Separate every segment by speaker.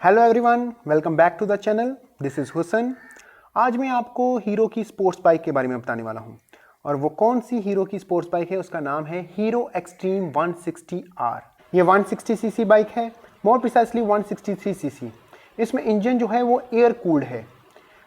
Speaker 1: Hello everyone, welcome back to the channel. This is Husan. आज मैं आपको हीरो की स्पोर्ट्स बाइक के बारे में बताने वाला हूं और वो कौन सी हीरो की स्पोर्ट्स बाइक है उसका नाम है हीरो एक्सट्रीम 160R। ये 160 सीसी बाइक है, मोर प्रिसाइसली 163 सीसी। इसमें इंजन जो है वो एयर कूल्ड है,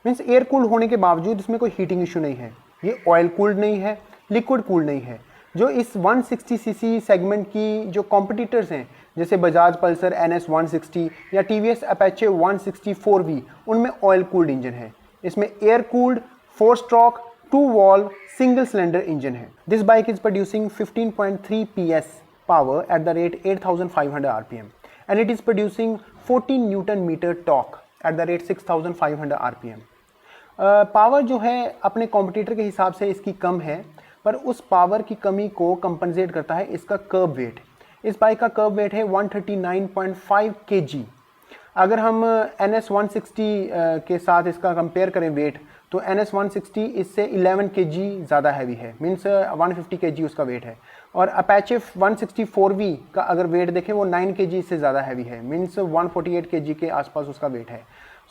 Speaker 1: मीन्स एयर कूल्ड होने के बावजूद इसमें कोई हीटिंग इशू नहीं है। ये ऑयल कूल्ड नहीं है, लिक्विड कूल्ड नहीं है। जो इस 160 सीसी सेगमेंट की जो कॉम्पिटिटर्स हैं जैसे बजाज पल्सर NS 160 या TVS अपैचे 164V, उनमें ऑयल कूल्ड इंजन है। इसमें air cooled 4 stroke 2 valve single cylinder engine है। This bike is producing 15.3 PS power at the rate 8500 RPM and it is producing 14 newton metre torque at the rate 6500 RPM। Power जो है अपने competitor के हिसाब से इसकी कम है, पर उस पावर की कमी को कंपनसेट करता है इसका कर्ब वेट। इस बाइक का कर्ब वेट है 139.5 kg। अगर हम NS 160 के साथ इसका कंपेयर करें वेट, तो NS 160 इससे 11 kg ज़्यादा हैवी है, मीन्स 150 kg उसका वेट है। और अपैचे 164V का अगर वेट देखें वो 9 kg इससे ज़्यादा हैवी है, मीन्स 148 kg के आसपास उसका वेट है।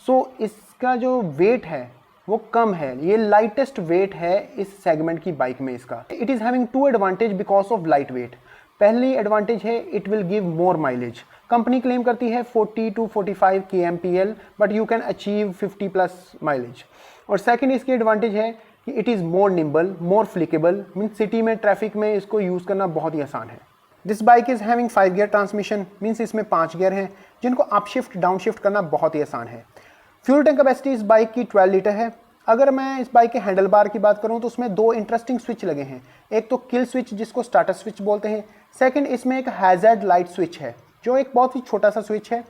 Speaker 1: सो इसका जो वेट है वो कम है, ये लाइटेस्ट वेट है इस सेगमेंट की बाइक में इसका। It is having 2 advantage because of light weight. पहली एडवांटेज है it will give more mileage. Company claim करती है 40 to 45 kmpl, but you can achieve 50+ mileage. और सेकंड इसकी एडवांटेज है कि it is more nimble, more flickable, means city में traffic में इसको यूज़ करना बहुत ही आसान है। This bike is having 5 gear transmission, means इसमें 5 गियर हैं जिनको अप शिफ्ट डाउन शिफ्ट करना बहुत ही आसान है। फ्यूल टैंक कैपेसिटी इस बाइक की 12 लीटर है। अगर मैं इस बाइक के हैंडल बार की बात करूं तो उसमें 2 इंटरेस्टिंग स्विच लगे हैं। एक तो किल स्विच जिसको स्टार्टर स्विच बोलते हैं, सेकंड इसमें एक हैज़र्ड लाइट स्विच है जो एक बहुत ही छोटा सा स्विच है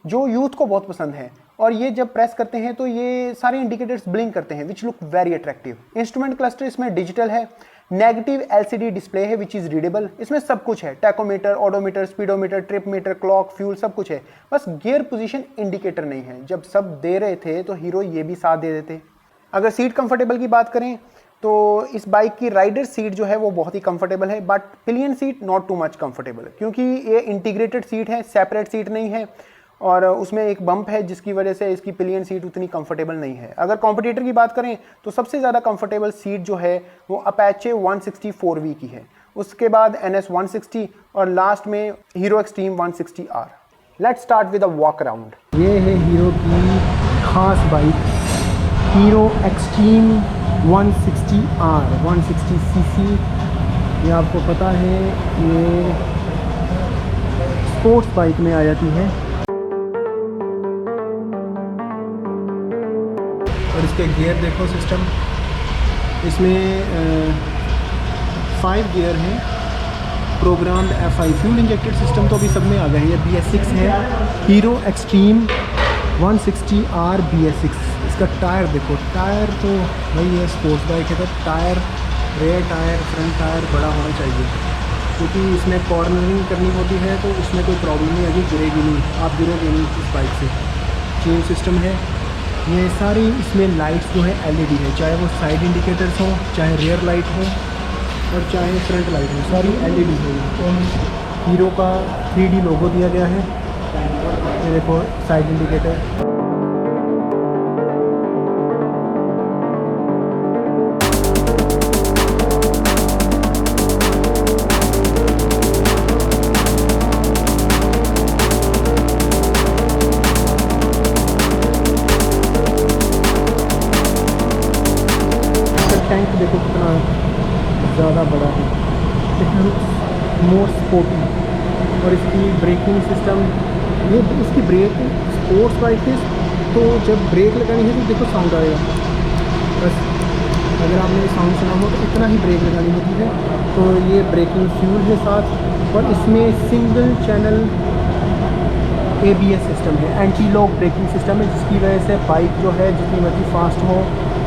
Speaker 1: जो यूथ को बहुत पसंद है। और ये जब प्रेस करते हैं तो ये सारे इंडिकेटर्स ब्लिंक करते हैं which look very attractive. Instrument cluster इसमें डिजिटल है, नेगेटिव LCD डिस्प्ले है विच इज़ रीडेबल। इसमें सब कुछ है, tachometer, odometer, speedometer, trip meter, clock, fuel, सब कुछ है। बस गियर पोजीशन इंडिकेटर नहीं है। जब सब दे रहे थे तो हीरो ये भी साथ दे देते। अगर सीट कंफर्टेबल की बात करें तो इस बाइक की राइडर सीट जो है वो बहुत ही कंफर्टेबल है, but pillion seat not too much comfortable, क्योंकि ये इंटीग्रेटेड सीट है, सेपरेट सीट नहीं है। और उसमें एक बम्प है जिसकी वजह से इसकी पिलियन सीट उतनी कंफर्टेबल नहीं है। अगर कॉम्पिटिटर की बात करें तो सबसे ज़्यादा कंफर्टेबल सीट जो है वो अपैचे 164V की है, उसके बाद NS 160 और लास्ट में hero extreme 160R। Let's start with a walk around. ये है हीरो की खास bike hero extreme 160R 160 CC. ये आपको पता है ये स्पोर्ट्स बाइक में आ जाती है। और इसके गियर देखो सिस्टम, इसमें 5 गियर हैं, programmed FI fuel injected system तो अभी सब में आ गया है। ये BS6 है, हीरो एक्सट्रीम 160R BS6। इसका टायर देखो, टायर तो वही है, स्पोर्ट्स बाइक है तो tyre, rare tyre, front tyre बड़ा होना चाहिए, क्योंकि इसमें कॉर्नरिंग करनी होती है तो उसमें कोई प्रॉब्लम नहीं आएगी, गिरेगी नहीं, आप गिरोगे नहीं इस बाइक से। चेन सिस्टम है, ये सारी इसमें लाइट्स जो है LED है, चाहे वो साइड इंडिकेटर्स हो, चाहे रियर लाइट हो और चाहे फ्रंट लाइट हो, सारी LED है। हीरो का 3D लोगो दिया गया है। ये देखो साइड इंडिकेटर। टैंक देखो कितना ज़्यादा बड़ा है, इट लुक्स मोर स्पोर्टी। और इसकी ब्रेकिंग सिस्टम, ये इसकी ब्रेक स्पोर्ट्स बाइक है तो जब ब्रेक लगानी है तो देखो साउंड आएगा, बस अगर आपने साउंड सुना हो तो इतना ही ब्रेक लगानी होती है। तो ये ब्रेकिंग फ्यूल है साथ, और इसमें सिंगल चैनल ABS सिस्टम है, एंटी लॉक ब्रेकिंग सिस्टम है, जिसकी वजह से बाइक जो है जितनी मर्जी फास्ट हो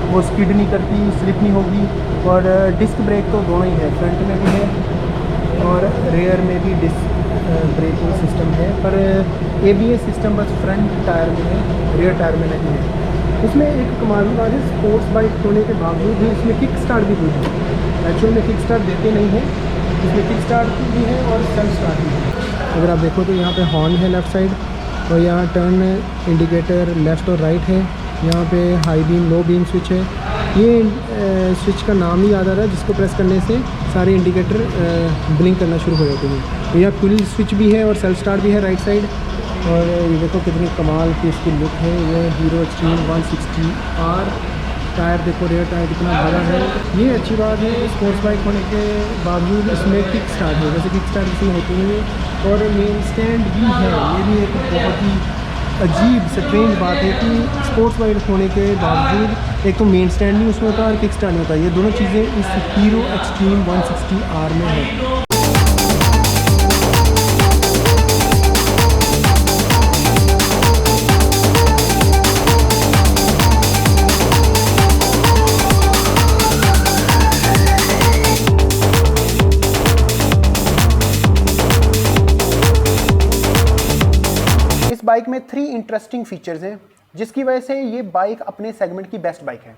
Speaker 1: वो स्किड नहीं करती, स्लिप नहीं होगी। और डिस्क ब्रेक तो दोनों ही है, फ्रंट में भी है और रेयर में भी डिस्क ब्रेकिंग सिस्टम है, पर ABS सिस्टम बस फ्रंट टायर में है, रेयर टायर में नहीं है। इसमें एक कमाल की बात है, स्पोर्ट्स बाइक होने के बावजूद भी इसमें किक स्टार्ट भी नहीं है। एक्चुअल में किक स्टार्ट देते नहीं है, इसमें किक स्टार्ट भी है और सेल्फ स्टार्ट भी है। अगर आप देखो तो यहाँ पे हॉर्न है लेफ़्ट साइड,
Speaker 2: और यहाँ टर्न इंडिकेटर लेफ़्ट और राइट है। यहाँ पे high beam low beam switch है। ये स्विच का नाम ही याद आ रहा है, जिसको प्रेस करने से सारे इंडिकेटर ब्लिंक करना शुरू हो जाते हैं। तो यहाँ पुल स्विच भी है और सेल्फ स्टार्ट भी है राइट साइड। और ये देखो कितनी कमाल की इसकी लुक है। ये हीरो एक्सट्रीम 160R। टायर देखो, रेयर टायर कितना बड़ा है। ये अच्छी बात है स्पोर्ट्स बाइक होने के बावजूद इसमें किक स्टार्ट है, जैसे किक स्टार्ट इसमें होती नहीं है। और मेन स्टैंड भी है। ये भी एक बहुत ही अजीब स्ट्रेंज बात है कि स्पोर्ट्स बाइक होने के बावजूद एक तो मेन स्टैंड नहीं उसमें होता और किक स्टार्ट नहीं होता। ये दोनों चीज़ें इस हीरो एक्सट्रीम 160R में है।
Speaker 1: बाइक में 3 इंटरेस्टिंग फीचर्स हैं जिसकी वजह से ये बाइक अपने सेगमेंट की बेस्ट बाइक है।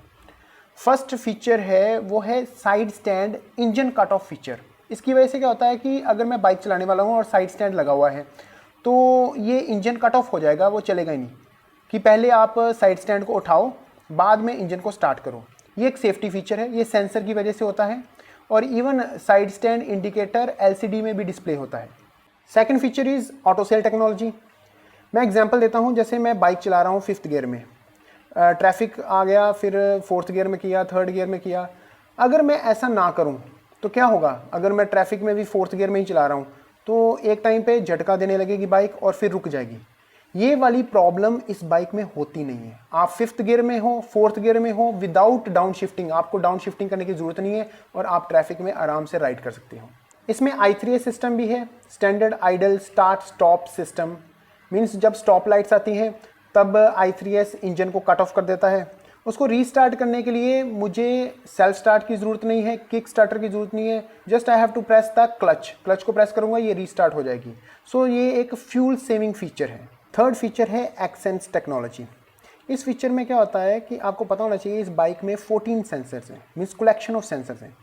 Speaker 1: फर्स्ट फीचर है वो है side stand engine cut off feature. इसकी वजह से क्या होता है कि अगर मैं बाइक चलाने वाला हूँ और साइड स्टैंड लगा हुआ है तो ये इंजन कट ऑफ हो जाएगा, वो चलेगा ही नहीं। कि पहले आप साइड स्टैंड को उठाओ बाद में इंजन को स्टार्ट करो। ये एक सेफ्टी फीचर है, ये सेंसर की वजह से होता है। और even side stand indicator LCD में भी डिस्प्ले होता है। Second feature is auto sell technology. मैं एग्जांपल देता हूं, जैसे मैं बाइक चला रहा हूं 5th गियर में, ट्रैफिक आ गया, फिर 4th गियर में किया, 3rd गियर में किया। अगर मैं ऐसा ना करूं तो क्या होगा? अगर मैं ट्रैफिक में भी 4th गियर में ही चला रहा हूं तो एक टाइम पे झटका देने लगेगी बाइक और फिर रुक जाएगी। ये वाली प्रॉब्लम इस बाइक में होती नहीं है। आप 5th गियर में हो, 4th गियर में हो, विदाउट डाउन शिफ्टिंग, आपको डाउन शिफ्टिंग करने की ज़रूरत नहीं है और आप ट्रैफिक में आराम से राइड कर सकते हो। इसमें i3S सिस्टम भी है, standard idol start stop system. Means जब स्टॉप लाइट्स आती हैं तब i3S इंजन को कट ऑफ कर देता है। उसको रीस्टार्ट करने के लिए मुझे सेल्फ स्टार्ट की ज़रूरत नहीं है, किक स्टार्टर की ज़रूरत नहीं है। Just I have to press the clutch को प्रेस करूँगा, ये रीस्टार्ट हो जाएगी। सो ये एक फ्यूल सेविंग फीचर है। थर्ड फीचर है एक्सेंस टेक्नोलॉजी। इस फीचर में क्या होता है कि आपको पता होना चाहिए इस बाइक में 14 सेंसर्स हैं, मीन्स कलेक्शन ऑफ सेंसर्स हैं,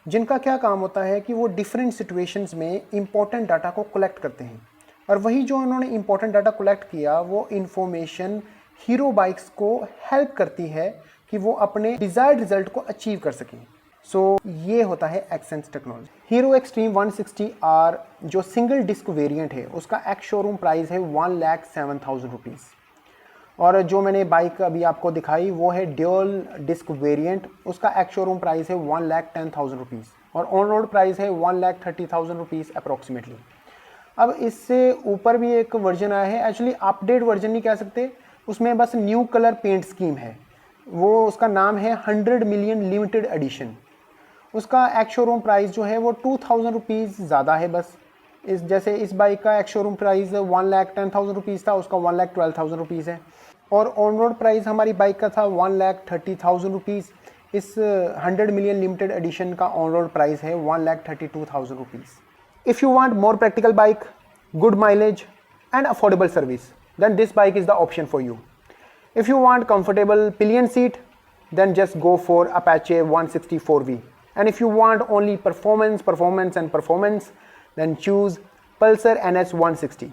Speaker 1: जिनका क्या काम होता है कि वो डिफरेंट सिचुएशंस में इंपॉर्टेंट डाटा को कलेक्ट करते हैं। और वही जो उन्होंने इंपॉर्टेंट डाटा कलेक्ट किया वो इंफॉर्मेशन हीरो बाइक्स को हेल्प करती है कि वो अपने डिजायर्ड रिजल्ट को अचीव कर सकें। सो ये होता है accents technology. Hero extreme 160R जो सिंगल डिस्क वेरिएंट है उसका एक्स शोरूम प्राइस है 1,07,000 रुपीज़। और जो मैंने बाइक अभी आपको दिखाई वो है ड्यूल डिस्क वेरिएंट, उसका एक्स शोरूम प्राइस है 1,10,000 रुपीज़ और ऑन रोड प्राइस है 1,30,000 रुपीज़ अप्रॉक्सीमेटली। अब इससे ऊपर भी एक वर्जन आया है, एक्चुअली अपडेट वर्जन नहीं कह सकते, उसमें बस न्यू कलर पेंट स्कीम है। वो उसका नाम है 100 मिलियन लिमिटेड एडिशन। उसका एक्स शोरूम प्राइस जो है वो 2,000 रुपीज़ ज़्यादा है बस। जैसे इस बाइक का एक्स शोरूम प्राइस 1,10,000 रुपीज़ था, उसका 1,12,000 रुपीज़ है। और ऑन रोड प्राइस हमारी बाइक का था 1,30,000 रुपीज़। इस 100 मिलियन लिमिटेड एडिशन का ऑन रोड प्राइस है 1,32,000 rupees. If you want more practical bike, good mileage and affordable service, then this bike is the option for you. If you want comfortable pillion seat, then just go for Apache 164V. And if you want only performance, then choose Pulsar NS 160.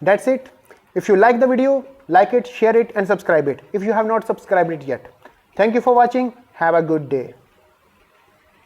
Speaker 1: That's it. If you like the video, like it, share it and subscribe it if you have not subscribed it yet. Thank you for watching. Have a good day.